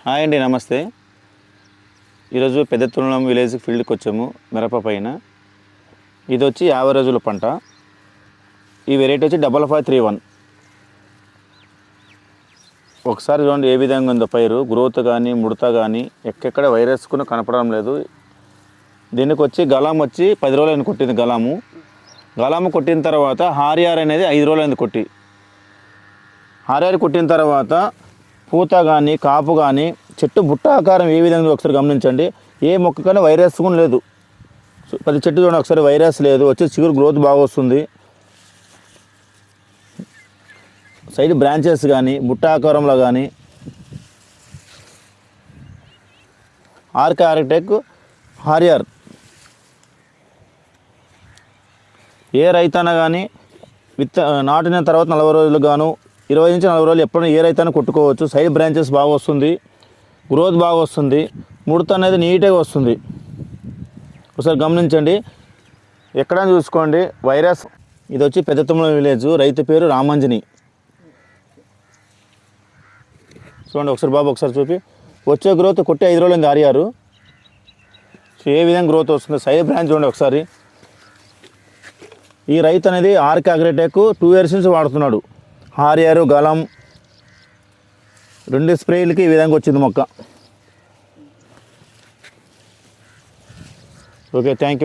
Hi అండి, నమస్తే. ఈరోజు పెద్దతులం విలేజ్ ఫీల్డ్కి వచ్చాము. మిరప పైన ఇది వచ్చి 50 రోజుల పంట. ఈ వెరైటీ వచ్చి 5531. ఒకసారి చూడండి ఏ విధంగా ఉందో పైరు, గ్రోత్ కానీ ముడత కానీ ఎక్కడ వైరస్ కూడా కనపడడం లేదు. దీనికి వచ్చి గలాం వచ్చి 10 రోజులైంది కొట్టింది. గలాము కొట్టిన తర్వాత హారియార్ అనేది 5 రోజులైంది కొట్టి. హారియార్ కొట్టిన తర్వాత పూత కానీ కాపు కానీ చెట్టు బుట్ట ఆకారం ఏ విధంగా ఒకసారి గమనించండి. ఏ మొక్కకైనా వైరస్ కూడా లేదు. ప్రతి చెట్టు చూడండి ఒకసారి వైరస్ లేదు. వచ్చి చిగురు గ్రోత్ బాగా వస్తుంది. సైడ్ బ్రాంచెస్ కానీ బుట్ట ఆకారంలో కానీ ఆర్కిటెక్ హారియార్ ఏ రైతన్న కానీ నాటిన తర్వాత 40 రోజులు గాను 20 నుంచి 40 రోజులు ఎప్పుడైనా ఏ రైతన్నా కొట్టుకోవచ్చు. సైడ్ బ్రాంచెస్ బాగా వస్తుంది, గ్రోత్ బాగా వస్తుంది, ముడత అనేది నీట్గా వస్తుంది. ఒకసారి గమనించండి, ఎక్కడైనా చూసుకోండి వైరస్. ఇది వచ్చి పెద్దతులం విలేజ్, రైతు పేరు రామంజని. చూడండి ఒకసారి బాబు, ఒకసారి చూపి. వచ్చే గ్రోత్ కొట్టి 5 రోజులు ఆరియారు. సో ఏ విధంగా గ్రోత్ వస్తుంది, సైడ్ బ్రాంచ్ చూడండి ఒకసారి. ఈ రైతు అనేది ఆర్కిటెక్ 2 years నుంచి వాడుతున్నాడు. హారియారు గలం 2 స్ప్రేలకి ఈ విధంగా వచ్చింది మొక్క. Okay, thank you.